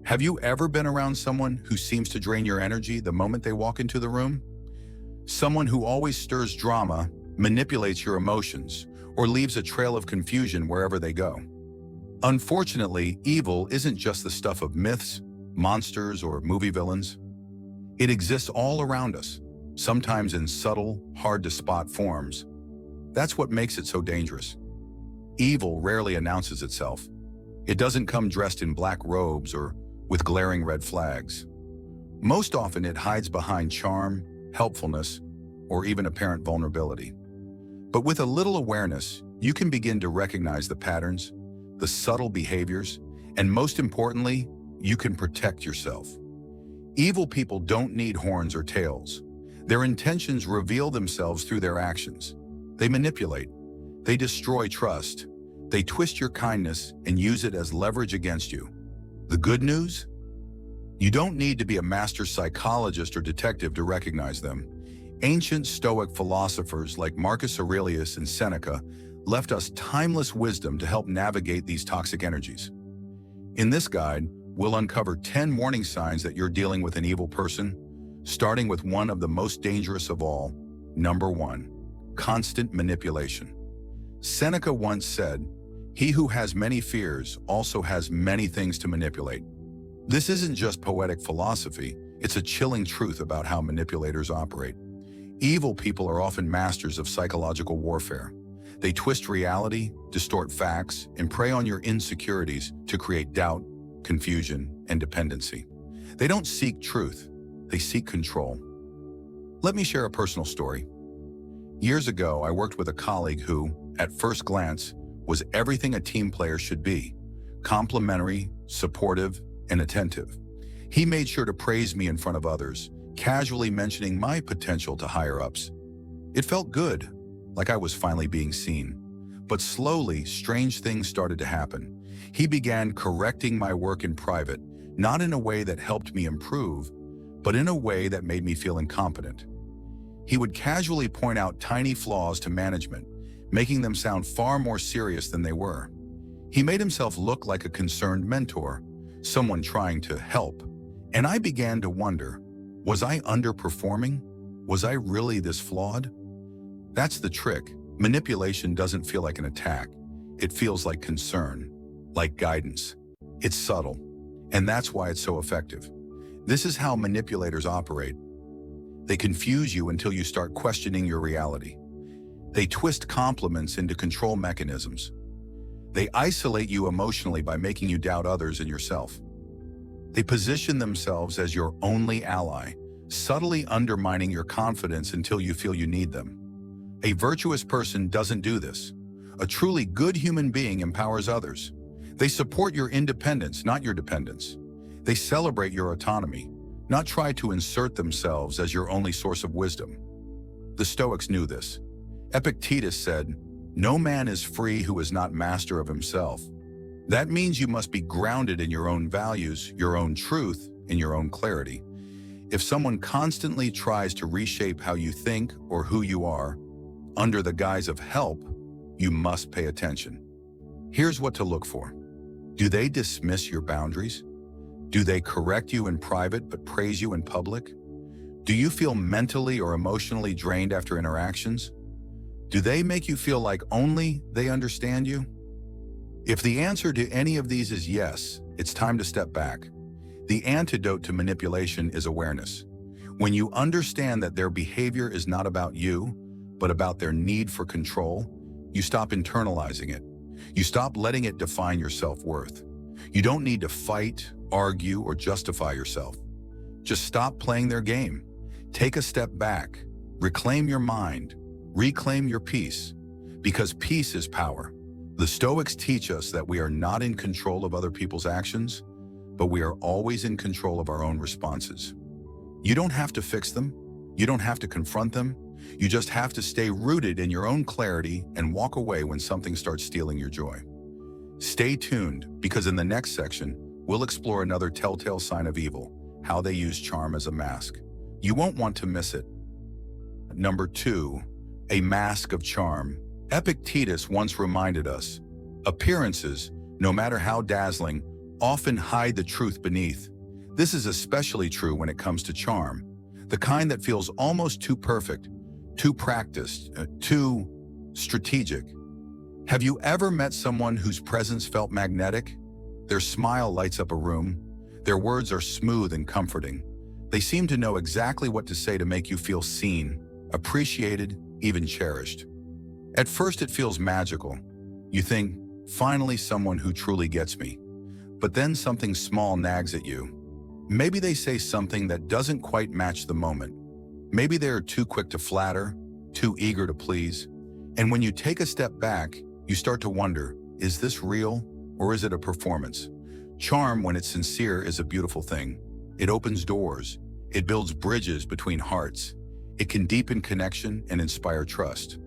Have you ever been around someone who seems to drain your energy the moment they walk into the room? Someone who always stirs drama, manipulates your emotions, or leaves a trail of confusion wherever they go. Unfortunately, evil isn't just the stuff of myths, monsters, or movie villains. It exists all around us, sometimes in subtle, hard-to-spot forms. That's what makes it so dangerous. Evil rarely announces itself. It doesn't come dressed in black robes or with glaring red flags. Most often it hides behind charm, helpfulness, or even apparent vulnerability. But with a little awareness, you can begin to recognize the patterns, the subtle behaviors, and most importantly, you can protect yourself. Evil people don't need horns or tails. Their intentions reveal themselves through their actions. They manipulate. They destroy trust. They twist your kindness and use it as leverage against you. The good news? You don't need to be a master psychologist or detective to recognize them. Ancient Stoic philosophers like Marcus Aurelius and Seneca left us timeless wisdom to help navigate these toxic energies. In this guide, we'll uncover 10 warning signs that you're dealing with an evil person, starting with one of the most dangerous of all. Number 1, constant manipulation. Seneca once said, "He who has many fears also has many things to manipulate." This isn't just poetic philosophy, it's a chilling truth about how manipulators operate. Evil people are often masters of psychological warfare. They twist reality, distort facts, and prey on your insecurities to create doubt, confusion, and dependency. They don't seek truth, they seek control. Let me share a personal story. Years ago, I worked with a colleague who, at first glance, was everything a team player should be: complimentary, supportive, and attentive. He made sure to praise me in front of others, casually mentioning my potential to higher-ups. It felt good, like I was finally being seen. But slowly, strange things started to happen. He began correcting my work in private, not in a way that helped me improve, but in a way that made me feel incompetent. He would casually point out tiny flaws to management, making them sound far more serious than they were. He made himself look like a concerned mentor, someone trying to help. And I began to wonder, was I underperforming? Was I really this flawed? That's the trick. Manipulation doesn't feel like an attack. It feels like concern, like guidance. It's subtle, and that's why it's so effective. This is how manipulators operate. They confuse you until you start questioning your reality. They twist compliments into control mechanisms. They isolate you emotionally by making you doubt others and yourself. They position themselves as your only ally, subtly undermining your confidence until you feel you need them. A virtuous person doesn't do this. A truly good human being empowers others. They support your independence, not your dependence. They celebrate your autonomy, not try to insert themselves as your only source of wisdom. The Stoics knew this. Epictetus said, "No man is free who is not master of himself." That means you must be grounded in your own values, your own truth, and your own clarity. If someone constantly tries to reshape how you think or who you are, under the guise of help, you must pay attention. Here's what to look for. Do they dismiss your boundaries? Do they correct you in private but praise you in public? Do you feel mentally or emotionally drained after interactions? Do they make you feel like only they understand you? If the answer to any of these is yes, it's time to step back. The antidote to manipulation is awareness. When you understand that their behavior is not about you, but about their need for control, you stop internalizing it. You stop letting it define your self-worth. You don't need to fight, argue, or justify yourself. Just stop playing their game. Take a step back. Reclaim your mind. Reclaim your peace. Because peace is power. The Stoics teach us that we are not in control of other people's actions, but we are always in control of our own responses. You don't have to fix them. You don't have to confront them. You just have to stay rooted in your own clarity and walk away when something starts stealing your joy. Stay tuned, because in the next section, we'll explore another telltale sign of evil, how they use charm as a mask. You won't want to miss it. Number 2, a mask of charm. Epictetus once reminded us, appearances, no matter how dazzling, often hide the truth beneath. This is especially true when it comes to charm, the kind that feels almost too perfect, too practiced, too strategic. Have you ever met someone whose presence felt magnetic? Their smile lights up a room. Their words are smooth and comforting. They seem to know exactly what to say to make you feel seen, appreciated, even cherished. At first it feels magical. You think, finally someone who truly gets me. But then something small nags at you. Maybe they say something that doesn't quite match the moment. Maybe they are too quick to flatter, too eager to please. And when you take a step back, you start to wonder, is this real or is it a performance? Charm, when it's sincere, is a beautiful thing. It opens doors. It builds bridges between hearts. It can deepen connection and inspire trust.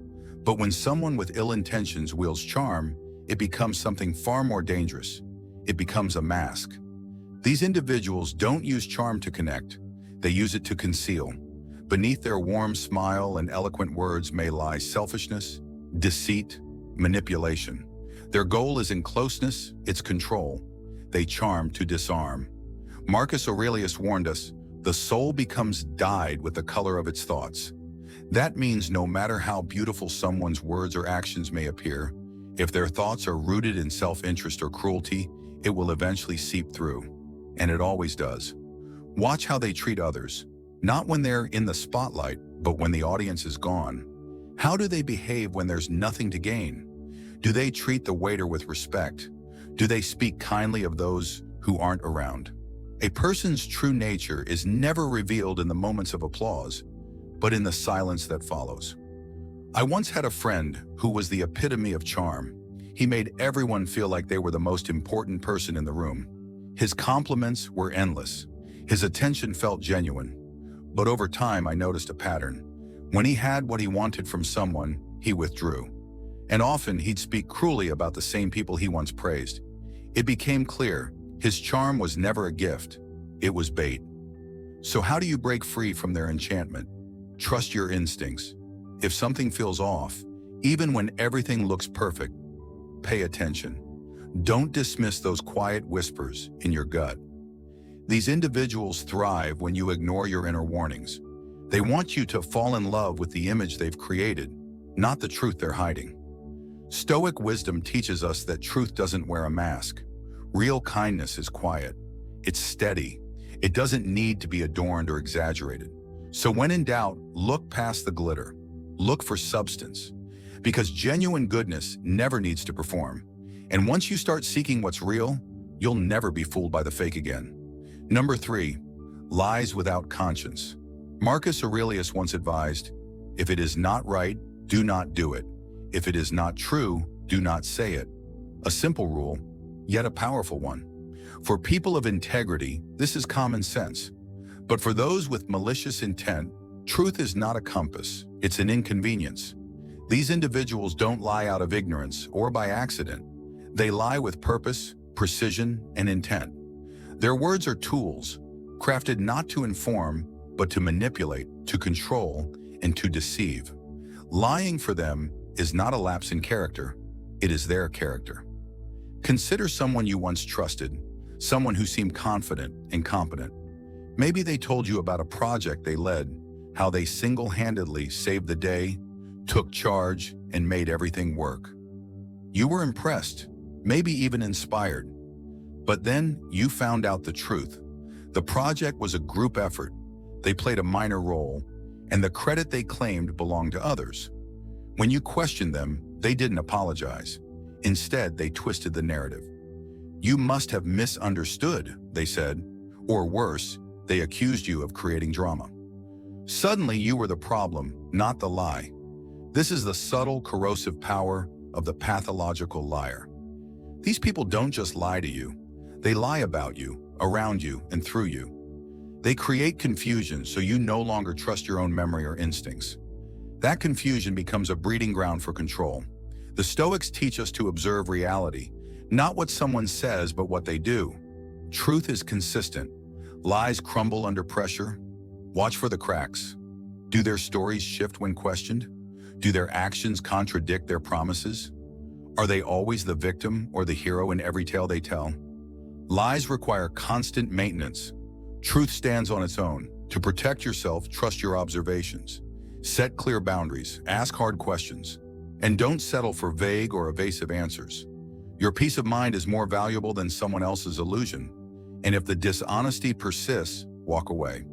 But when someone with ill intentions wields charm, it becomes something far more dangerous. It becomes a mask. These individuals don't use charm to connect. They use it to conceal. Beneath their warm smile and eloquent words may lie selfishness, deceit, manipulation. Their goal isn't closeness, it's control. They charm to disarm. Marcus Aurelius warned us, the soul becomes dyed with the color of its thoughts. That means no matter how beautiful someone's words or actions may appear, if their thoughts are rooted in self-interest or cruelty, it will eventually seep through. And it always does. Watch how they treat others, not when they're in the spotlight, but when the audience is gone. How do they behave when there's nothing to gain? Do they treat the waiter with respect? Do they speak kindly of those who aren't around? A person's true nature is never revealed in the moments of applause, but in the silence that follows. I once had a friend who was the epitome of charm. He made everyone feel like they were the most important person in the room. His compliments were endless. His attention felt genuine. But over time, I noticed a pattern. When he had what he wanted from someone, he withdrew. And often he'd speak cruelly about the same people he once praised. It became clear, his charm was never a gift, it was bait. So how do you break free from their enchantment? Trust your instincts. If something feels off, even when everything looks perfect, pay attention. Don't dismiss those quiet whispers in your gut. These individuals thrive when you ignore your inner warnings. They want you to fall in love with the image they've created, not the truth they're hiding. Stoic wisdom teaches us that truth doesn't wear a mask. Real kindness is quiet. It's steady. It doesn't need to be adorned or exaggerated. So when in doubt, look past the glitter. Look for substance. Because genuine goodness never needs to perform. And once you start seeking what's real, you'll never be fooled by the fake again. Number 3, lies without conscience. Marcus Aurelius once advised, if it is not right, do not do it. If it is not true, do not say it. A simple rule, yet a powerful one. For people of integrity, this is common sense. But for those with malicious intent, truth is not a compass, it's an inconvenience. These individuals don't lie out of ignorance or by accident. They lie with purpose, precision, and intent. Their words are tools, crafted not to inform, but to manipulate, to control, and to deceive. Lying for them is not a lapse in character, it is their character. Consider someone you once trusted, someone who seemed confident and competent. Maybe they told you about a project they led, how they single-handedly saved the day, took charge, and made everything work. You were impressed, maybe even inspired. But then you found out the truth. The project was a group effort. They played a minor role, and the credit they claimed belonged to others. When you questioned them, they didn't apologize. Instead, they twisted the narrative. You must have misunderstood, they said, or worse, they accused you of creating drama. Suddenly, you were the problem, not the lie. This is the subtle, corrosive power of the pathological liar. These people don't just lie to you. They lie about you, around you, and through you. They create confusion so you no longer trust your own memory or instincts. That confusion becomes a breeding ground for control. The Stoics teach us to observe reality, not what someone says, but what they do. Truth is consistent. Lies crumble under pressure. Watch for the cracks. Do their stories shift when questioned? Do their actions contradict their promises? Are they always the victim or the hero in every tale they tell? Lies require constant maintenance. Truth stands on its own. To protect yourself, trust your observations. Set clear boundaries, ask hard questions, and don't settle for vague or evasive answers. Your peace of mind is more valuable than someone else's illusion, and if the dishonesty persists, walk away.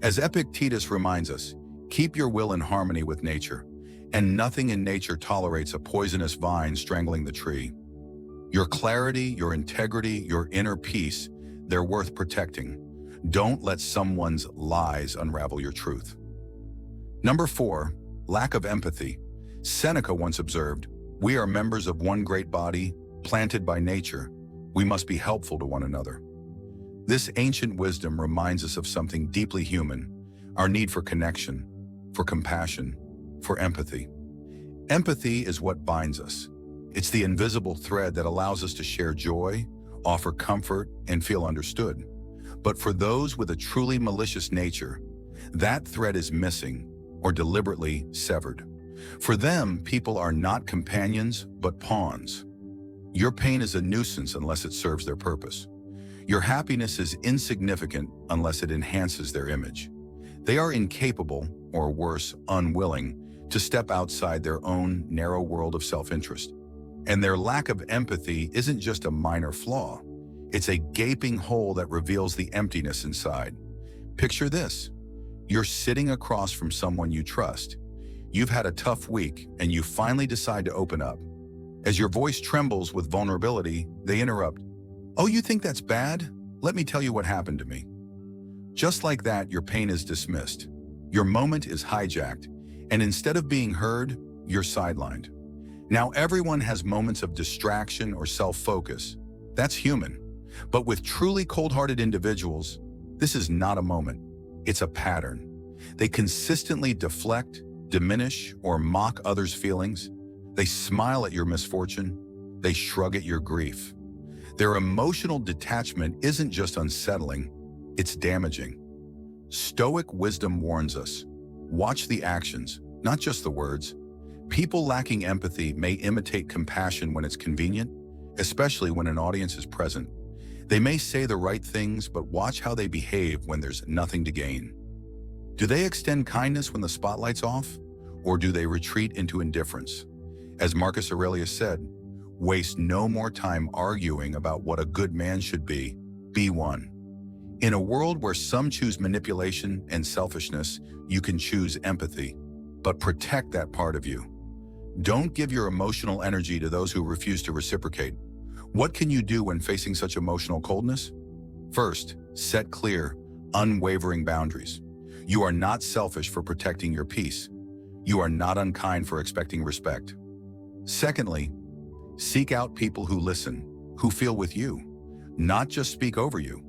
As Epictetus reminds us, keep your will in harmony with nature, and nothing in nature tolerates a poisonous vine strangling the tree. Your clarity, your integrity, your inner peace, they're worth protecting. Don't let someone's lies unravel your truth. Number 4, lack of empathy. Seneca once observed, "We are members of one great body, planted by nature. We must be helpful to one another." This ancient wisdom reminds us of something deeply human, our need for connection, for compassion, for empathy. Empathy is what binds us. It's the invisible thread that allows us to share joy, offer comfort, and feel understood. But for those with a truly malicious nature, that thread is missing or deliberately severed. For them, people are not companions, but pawns. Your pain is a nuisance unless it serves their purpose. Your happiness is insignificant unless it enhances their image. They are incapable, or worse, unwilling, to step outside their own narrow world of self-interest. And their lack of empathy isn't just a minor flaw. It's a gaping hole that reveals the emptiness inside. Picture this. You're sitting across from someone you trust. You've had a tough week, and you finally decide to open up. As your voice trembles with vulnerability, they interrupt. "Oh, you think that's bad? Let me tell you what happened to me." Just like that, your pain is dismissed. Your moment is hijacked, and instead of being heard, you're sidelined. Now, everyone has moments of distraction or self-focus. That's human. But with truly cold-hearted individuals, this is not a moment. It's a pattern. They consistently deflect, diminish, or mock others' feelings. They smile at your misfortune. They shrug at your grief. Their emotional detachment isn't just unsettling, it's damaging. Stoic wisdom warns us, watch the actions, not just the words. People lacking empathy may imitate compassion when it's convenient, especially when an audience is present. They may say the right things, but watch how they behave when there's nothing to gain. Do they extend kindness when the spotlight's off, or do they retreat into indifference? As Marcus Aurelius said, waste no more time arguing about what a good man should be one. In a world where some choose manipulation and selfishness, you can choose empathy, but protect that part of you. Don't give your emotional energy to those who refuse to reciprocate. What can you do when facing such emotional coldness? First, set clear, unwavering boundaries. You are not selfish for protecting your peace. You are not unkind for expecting respect. Secondly, seek out people who listen, who feel with you, not just speak over you.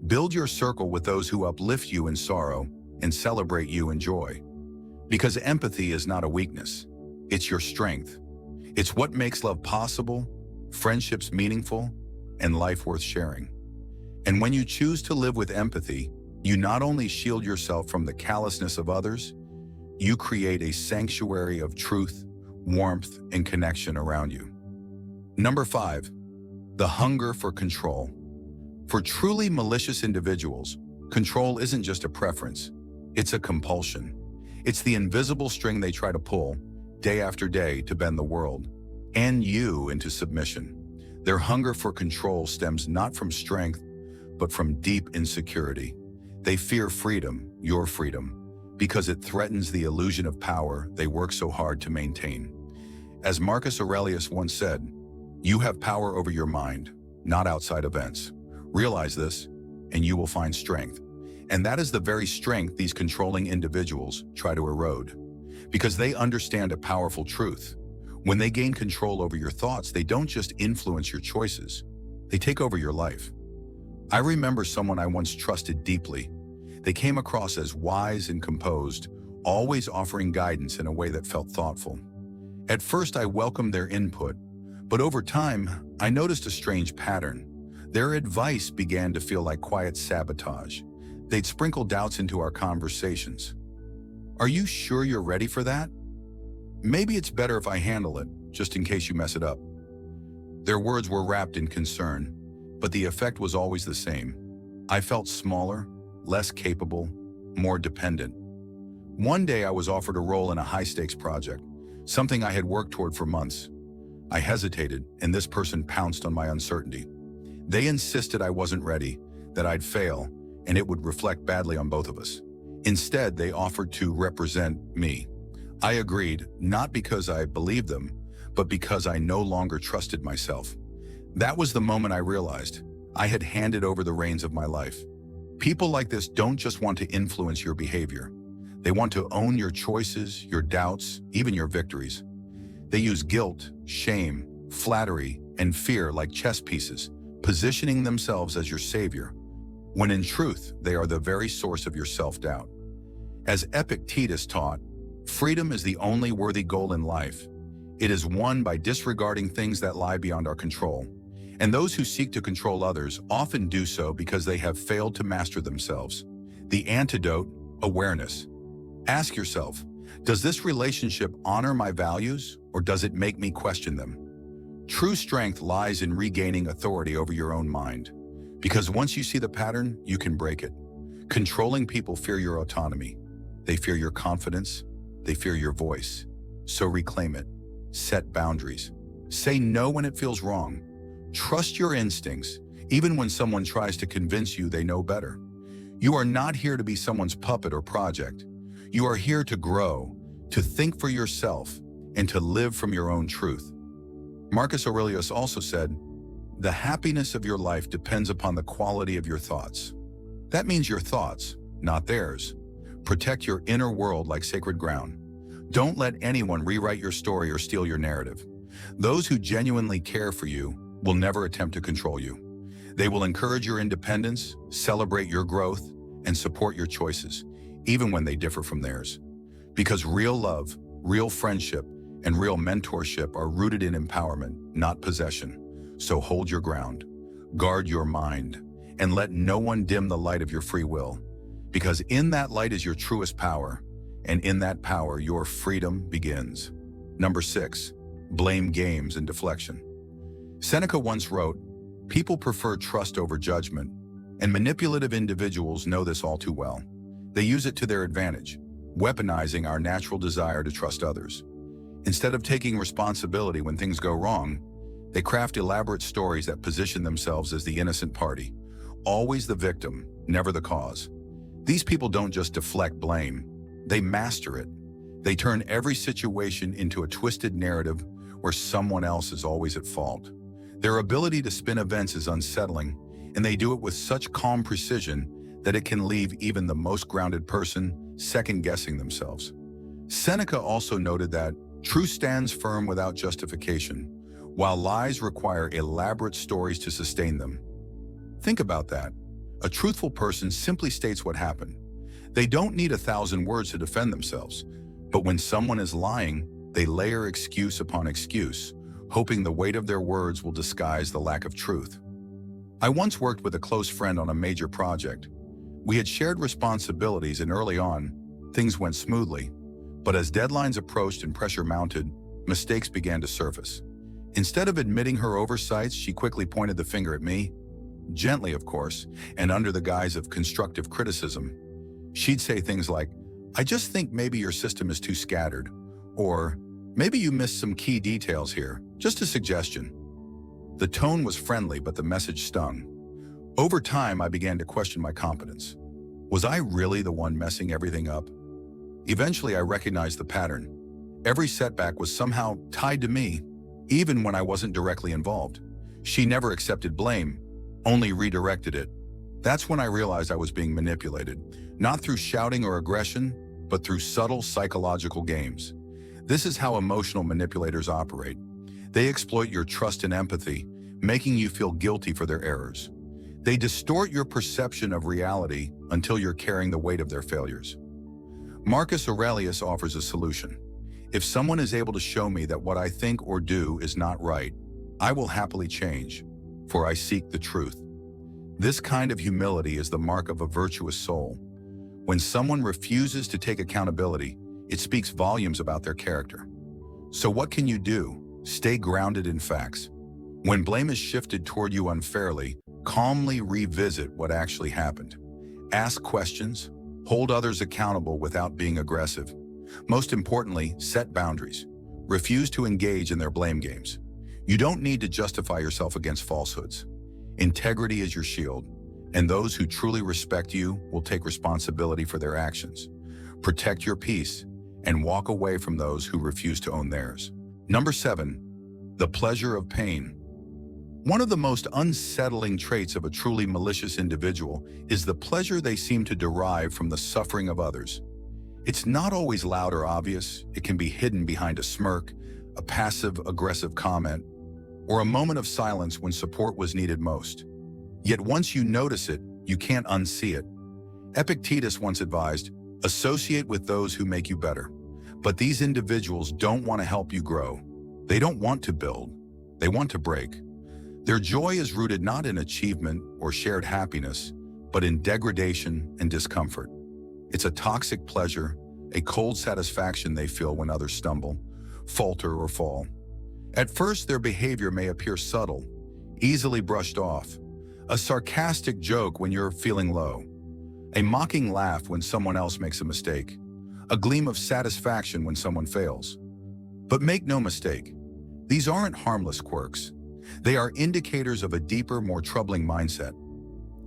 Build your circle with those who uplift you in sorrow and celebrate you in joy. Because empathy is not a weakness, it's your strength. It's what makes love possible, friendships meaningful, and life worth sharing. And when you choose to live with empathy, you not only shield yourself from the callousness of others, you create a sanctuary of truth, warmth, and connection around you. Number 5, the hunger for control. For truly malicious individuals, control isn't just a preference, it's a compulsion. It's the invisible string they try to pull, day after day, to bend the world and you into submission. Their hunger for control stems not from strength, but from deep insecurity. They fear freedom, your freedom, because it threatens the illusion of power they work so hard to maintain. As Marcus Aurelius once said, you have power over your mind, not outside events. Realize this, and you will find strength. And that is the very strength these controlling individuals try to erode. Because they understand a powerful truth. When they gain control over your thoughts, they don't just influence your choices, they take over your life. I remember someone I once trusted deeply. They came across as wise and composed, always offering guidance in a way that felt thoughtful. At first, I welcomed their input, but over time, I noticed a strange pattern. Their advice began to feel like quiet sabotage. They'd sprinkle doubts into our conversations. Are you sure you're ready for that? Maybe it's better if I handle it, just in case you mess it up. Their words were wrapped in concern. but the effect was always the same. I felt smaller, less capable, more dependent. One day I was offered a role in a high-stakes project, something I had worked toward for months. I hesitated, and this person pounced on my uncertainty. They insisted I wasn't ready, that I'd fail, and it would reflect badly on both of us. Instead, they offered to represent me. I agreed, not because I believed them, but because I no longer trusted myself. That was the moment I realized I had handed over the reins of my life. People like this don't just want to influence your behavior. They want to own your choices, your doubts, even your victories. They use guilt, shame, flattery, and fear like chess pieces, positioning themselves as your savior, when in truth, they are the very source of your self-doubt. As Epictetus taught, freedom is the only worthy goal in life. It is won by disregarding things that lie beyond our control. And those who seek to control others often do so because they have failed to master themselves. The antidote: awareness. Ask yourself, does this relationship honor my values, or does it make me question them? True strength lies in regaining authority over your own mind. Because once you see the pattern, you can break it. Controlling people fear your autonomy. They fear your confidence. They fear your voice. So reclaim it. Set boundaries. Say no when it feels wrong. Trust your instincts, even when someone tries to convince you they know better. You are not here to be someone's puppet or project. You are here to grow, to think for yourself, and to live from your own truth. Marcus Aurelius also said, "The happiness of your life depends upon the quality of your thoughts." That means your thoughts, not theirs. Protect your inner world like sacred ground. Don't let anyone rewrite your story or steal your narrative. Those who genuinely care for you will never attempt to control you. They will encourage your independence, celebrate your growth, and support your choices, even when they differ from theirs. Because real love, real friendship, and real mentorship are rooted in empowerment, not possession. So hold your ground, guard your mind, and let no one dim the light of your free will. Because in that light is your truest power, and in that power, your freedom begins. Number 6, blame games and deflection. Seneca once wrote, "People prefer trust over judgment, and manipulative individuals know this all too well. They use it to their advantage, weaponizing our natural desire to trust others. Instead of taking responsibility when things go wrong, they craft elaborate stories that position themselves as the innocent party, always the victim, never the cause. These people don't just deflect blame, they master it. They turn every situation into a twisted narrative where someone else is always at fault. Their ability to spin events is unsettling, and they do it with such calm precision that it can leave even the most grounded person second-guessing themselves." Seneca also noted that truth stands firm without justification, while lies require elaborate stories to sustain them. Think about that. A truthful person simply states what happened. They don't need 1,000 words to defend themselves. But when someone is lying, they layer excuse upon excuse, hoping the weight of their words will disguise the lack of truth. I once worked with a close friend on a major project. We had shared responsibilities, and early on, things went smoothly. But as deadlines approached and pressure mounted, mistakes began to surface. Instead of admitting her oversights, she quickly pointed the finger at me, gently of course, and under the guise of constructive criticism. She'd say things like, "I just think maybe your system is too scattered," or "Maybe you missed some key details here, just a suggestion." The tone was friendly, but the message stung. Over time, I began to question my competence. Was I really the one messing everything up? Eventually, I recognized the pattern. Every setback was somehow tied to me, even when I wasn't directly involved. She never accepted blame, only redirected it. That's when I realized I was being manipulated, not through shouting or aggression, but through subtle psychological games. This is how emotional manipulators operate. They exploit your trust and empathy, making you feel guilty for their errors. They distort your perception of reality until you're carrying the weight of their failures. Marcus Aurelius offers a solution. If someone is able to show me that what I think or do is not right, I will happily change, for I seek the truth. This kind of humility is the mark of a virtuous soul. When someone refuses to take accountability, it speaks volumes about their character. So what can you do? Stay grounded in facts. When blame is shifted toward you unfairly, calmly revisit what actually happened. Ask questions, hold others accountable without being aggressive. Most importantly, set boundaries. Refuse to engage in their blame games. You don't need to justify yourself against falsehoods. Integrity is your shield, and those who truly respect you will take responsibility for their actions. Protect your peace and walk away from those who refuse to own theirs. Number 7, the pleasure of pain. One of the most unsettling traits of a truly malicious individual is the pleasure they seem to derive from the suffering of others. It's not always loud or obvious. It can be hidden behind a smirk, a passive-aggressive comment, or a moment of silence when support was needed most. Yet once you notice it, you can't unsee it. Epictetus once advised, associate with those who make you better. But these individuals don't want to help you grow. They don't want to build. They want to break. Their joy is rooted not in achievement or shared happiness, but in degradation and discomfort. It's a toxic pleasure, a cold satisfaction they feel when others stumble, falter, or fall. At first, their behavior may appear subtle, easily brushed off. A sarcastic joke when you're feeling low. A mocking laugh when someone else makes a mistake. A gleam of satisfaction when someone fails. But make no mistake, these aren't harmless quirks. They are indicators of a deeper, more troubling mindset.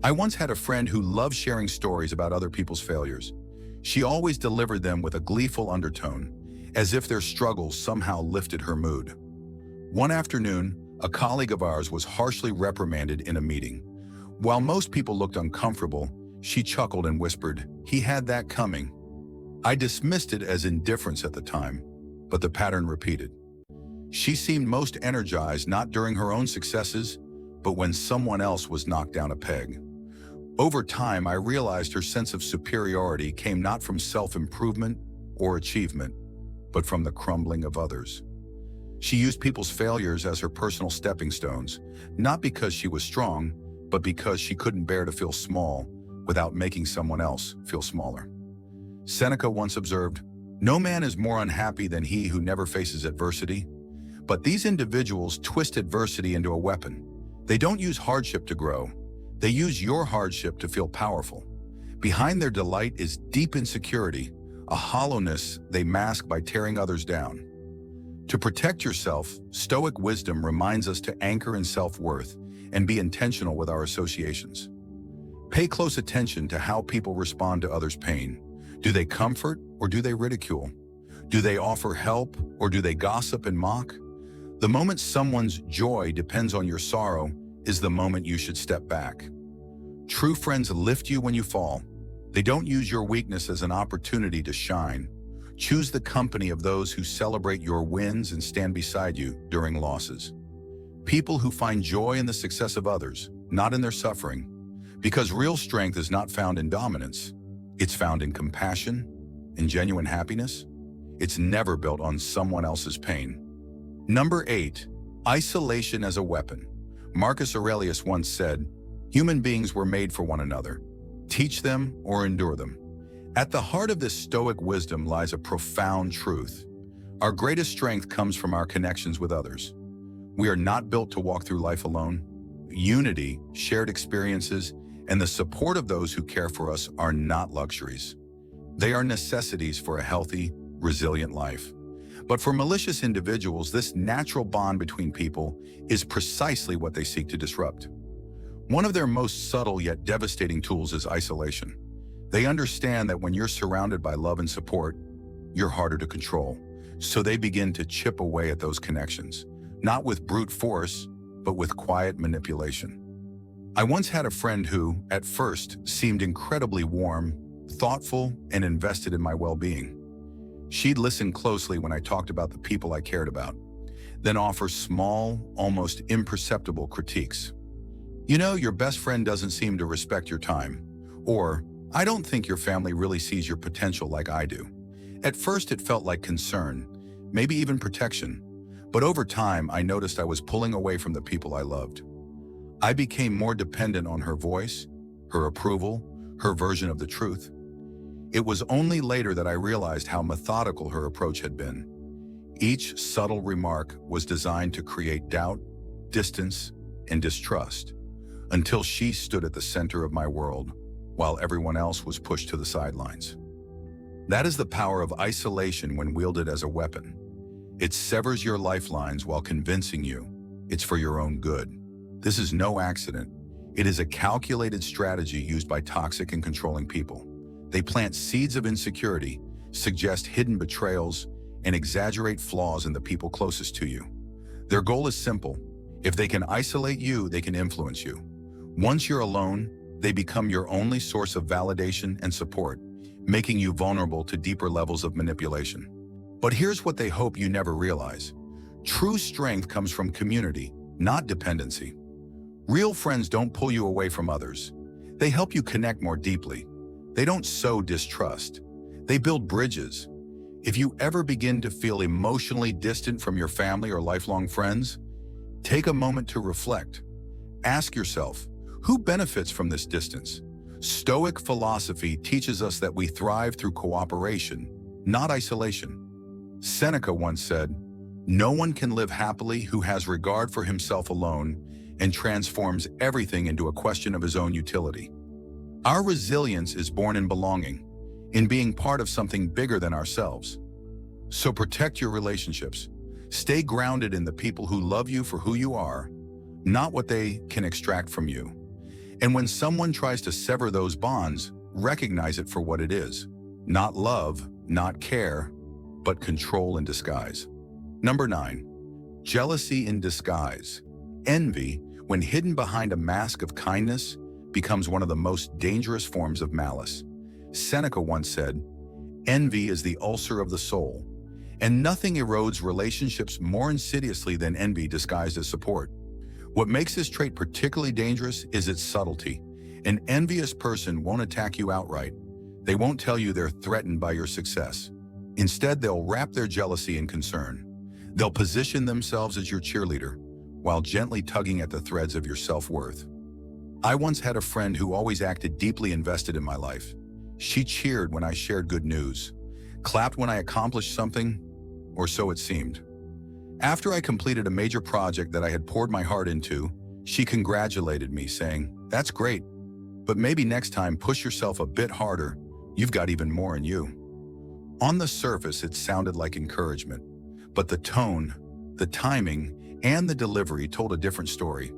I once had a friend who loved sharing stories about other people's failures. She always delivered them with a gleeful undertone, as if their struggles somehow lifted her mood. One afternoon, a colleague of ours was harshly reprimanded in a meeting. While most people looked uncomfortable, she chuckled and whispered, "He had that coming." I dismissed it as indifference at the time, but the pattern repeated. She seemed most energized not during her own successes, but when someone else was knocked down a peg. Over time, I realized her sense of superiority came not from self-improvement or achievement, but from the crumbling of others. She used people's failures as her personal stepping stones, not because she was strong, but because she couldn't bear to feel small without making someone else feel smaller. Seneca once observed, "No man is more unhappy than he who never faces adversity." But these individuals twist adversity into a weapon. They don't use hardship to grow. They use your hardship to feel powerful. Behind their delight is deep insecurity, a hollowness they mask by tearing others down. To protect yourself, Stoic wisdom reminds us to anchor in self-worth and be intentional with our associations. Pay close attention to how people respond to others' pain. Do they comfort or do they ridicule? Do they offer help or do they gossip and mock? The moment someone's joy depends on your sorrow is the moment you should step back. True friends lift you when you fall. They don't use your weakness as an opportunity to shine. Choose the company of those who celebrate your wins and stand beside you during losses. People who find joy in the success of others, not in their suffering. Because real strength is not found in dominance. It's found in compassion, in genuine happiness. It's never built on someone else's pain. Number 8, isolation as a weapon. Marcus Aurelius once said, "Human beings were made for one another. Teach them or endure them." At the heart of this Stoic wisdom lies a profound truth. Our greatest strength comes from our connections with others. We are not built to walk through life alone. Unity, shared experiences, and the support of those who care for us are not luxuries. They are necessities for a healthy, resilient life. But for malicious individuals, this natural bond between people is precisely what they seek to disrupt. One of their most subtle yet devastating tools is isolation. They understand that when you're surrounded by love and support, you're harder to control. So they begin to chip away at those connections, not with brute force, but with quiet manipulation. I once had a friend who, at first, seemed incredibly warm, thoughtful, and invested in my well-being. She'd listen closely when I talked about the people I cared about, then offer small, almost imperceptible critiques. "You know, your best friend doesn't seem to respect your time," or "I don't think your family really sees your potential like I do." At first, it felt like concern, maybe even protection, but over time, I noticed I was pulling away from the people I loved. I became more dependent on her voice, her approval, her version of the truth. It was only later that I realized how methodical her approach had been. Each subtle remark was designed to create doubt, distance, and distrust, until she stood at the center of my world, while everyone else was pushed to the sidelines. That is the power of isolation when wielded as a weapon. It severs your lifelines while convincing you it's for your own good. This is no accident. It is a calculated strategy used by toxic and controlling people. They plant seeds of insecurity, suggest hidden betrayals, and exaggerate flaws in the people closest to you. Their goal is simple. If they can isolate you, they can influence you. Once you're alone, they become your only source of validation and support, making you vulnerable to deeper levels of manipulation. But here's what they hope you never realize. True strength comes from community, not dependency. Real friends don't pull you away from others. They help you connect more deeply. They don't sow distrust. They build bridges. If you ever begin to feel emotionally distant from your family or lifelong friends, take a moment to reflect. Ask yourself, who benefits from this distance? Stoic philosophy teaches us that we thrive through cooperation, not isolation. Seneca once said, "No one can live happily who has regard for himself alone and transforms everything into a question of his own utility." Our resilience is born in belonging, in being part of something bigger than ourselves. So protect your relationships. Stay grounded in the people who love you for who you are, not what they can extract from you. And when someone tries to sever those bonds, recognize it for what it is. Not love, not care, but control in disguise. Number 9, jealousy in disguise. Envy, when hidden behind a mask of kindness, becomes one of the most dangerous forms of malice. Seneca once said, "Envy is the ulcer of the soul," and nothing erodes relationships more insidiously than envy disguised as support. What makes this trait particularly dangerous is its subtlety. An envious person won't attack you outright. They won't tell you they're threatened by your success. Instead, they'll wrap their jealousy in concern. They'll position themselves as your cheerleader, while gently tugging at the threads of your self-worth. I once had a friend who always acted deeply invested in my life. She cheered when I shared good news, clapped when I accomplished something, or so it seemed. After I completed a major project that I had poured my heart into, she congratulated me, saying, "That's great, but maybe next time push yourself a bit harder. You've got even more in you." On the surface, it sounded like encouragement, but the tone, the timing, and the delivery told a different story.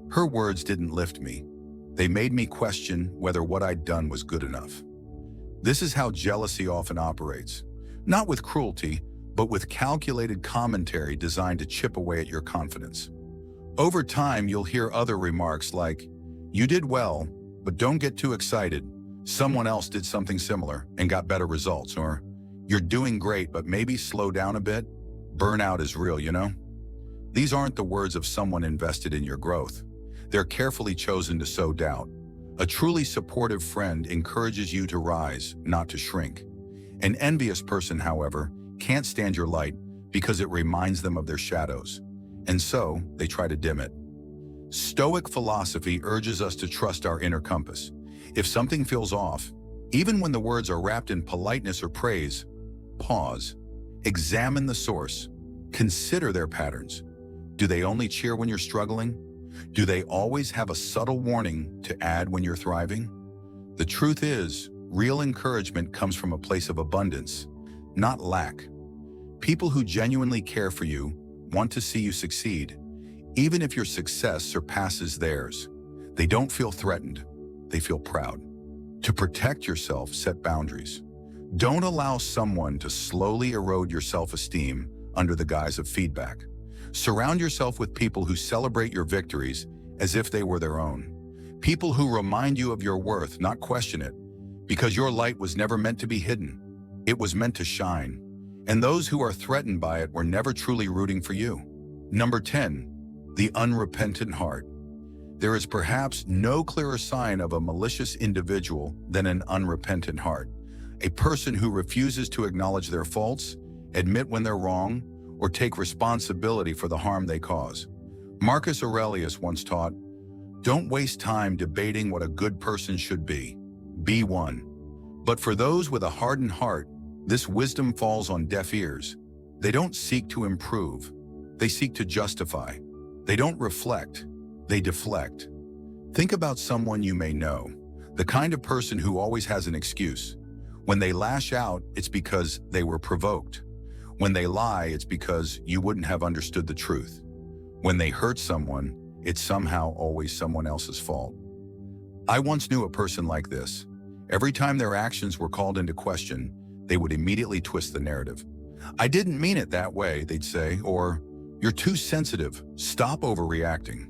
Her words didn't lift me. They made me question whether what I'd done was good enough. This is how jealousy often operates, not with cruelty, but with calculated commentary designed to chip away at your confidence. Over time, you'll hear other remarks like, "You did well, but don't get too excited. Someone else did something similar and got better results," or "You're doing great, but maybe slow down a bit. Burnout is real, you know?" These aren't the words of someone invested in your growth. They're carefully chosen to sow doubt. A truly supportive friend encourages you to rise, not to shrink. An envious person, however, can't stand your light because it reminds them of their shadows, and so they try to dim it. Stoic philosophy urges us to trust our inner compass. If something feels off, even when the words are wrapped in politeness or praise, pause. Examine the source. Consider their patterns. Do they only cheer when you're struggling? Do they always have a subtle warning to add when you're thriving? The truth is, real encouragement comes from a place of abundance, not lack. People who genuinely care for you want to see you succeed, even if your success surpasses theirs. They don't feel threatened. They feel proud. To protect yourself, set boundaries. Don't allow someone to slowly erode your self-esteem under the guise of feedback. Surround yourself with people who celebrate your victories as if they were their own. People who remind you of your worth, not question it, because your light was never meant to be hidden. It was meant to shine. And those who are threatened by it were never truly rooting for you. Number 10, the unrepentant heart. There is perhaps no clearer sign of a malicious individual than an unrepentant heart. A person who refuses to acknowledge their faults, admit when they're wrong, or take responsibility for the harm they cause. Marcus Aurelius once taught, "Don't waste time debating what a good person should be. Be one." But for those with a hardened heart, this wisdom falls on deaf ears. They don't seek to improve. They seek to justify. They don't reflect, they deflect. Think about someone you may know, the kind of person who always has an excuse. When they lash out, it's because they were provoked. When they lie, it's because you wouldn't have understood the truth. When they hurt someone, it's somehow always someone else's fault. I once knew a person like this. Every time their actions were called into question, they would immediately twist the narrative. "I didn't mean it that way," they'd say, or "You're too sensitive, stop overreacting."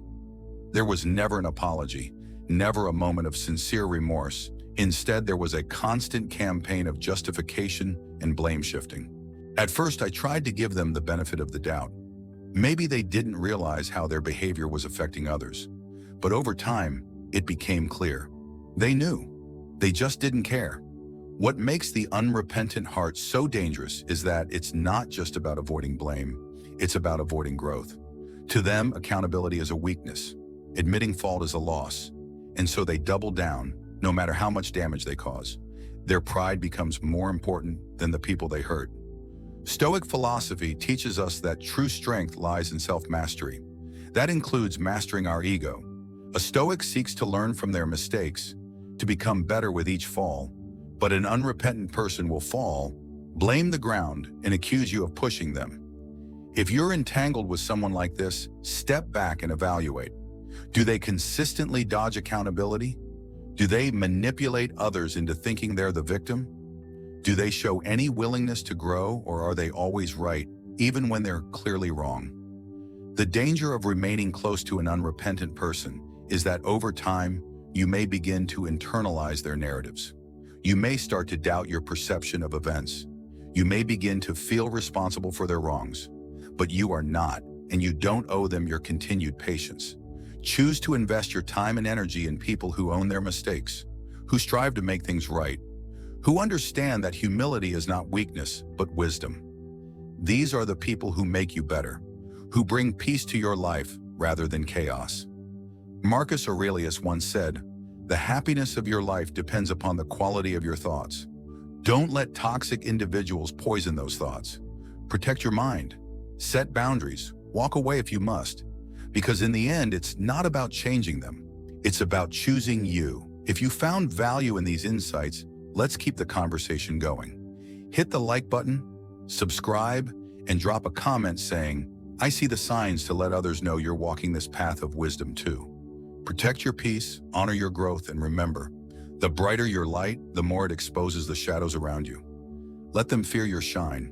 There was never an apology, never a moment of sincere remorse. Instead, there was a constant campaign of justification and blame shifting. At first, I tried to give them the benefit of the doubt. Maybe they didn't realize how their behavior was affecting others. But over time, it became clear. They knew. They just didn't care. What makes the unrepentant heart so dangerous is that it's not just about avoiding blame, it's about avoiding growth. To them, accountability is a weakness. Admitting fault is a loss. And so they double down, no matter how much damage they cause. Their pride becomes more important than the people they hurt. Stoic philosophy teaches us that true strength lies in self-mastery. That includes mastering our ego. A Stoic seeks to learn from their mistakes, to become better with each fall, but an unrepentant person will fall, blame the ground, and accuse you of pushing them. If you're entangled with someone like this, step back and evaluate. Do they consistently dodge accountability? Do they manipulate others into thinking they're the victim? Do they show any willingness to grow, or are they always right, even when they're clearly wrong? The danger of remaining close to an unrepentant person is that over time, you may begin to internalize their narratives. You may start to doubt your perception of events. You may begin to feel responsible for their wrongs. But you are not, and you don't owe them your continued patience. Choose to invest your time and energy in people who own their mistakes, who strive to make things right, who understand that humility is not weakness, but wisdom. These are the people who make you better, who bring peace to your life rather than chaos. Marcus Aurelius once said, "The happiness of your life depends upon the quality of your thoughts." Don't let toxic individuals poison those thoughts. Protect your mind. Set boundaries. Walk away if you must. Because in the end, it's not about changing them. It's about choosing you. If you found value in these insights, let's keep the conversation going. Hit the like button, subscribe, and drop a comment saying, "I see the signs," to let others know you're walking this path of wisdom too. Protect your peace, honor your growth, and remember, the brighter your light, the more it exposes the shadows around you. Let them fear your shine.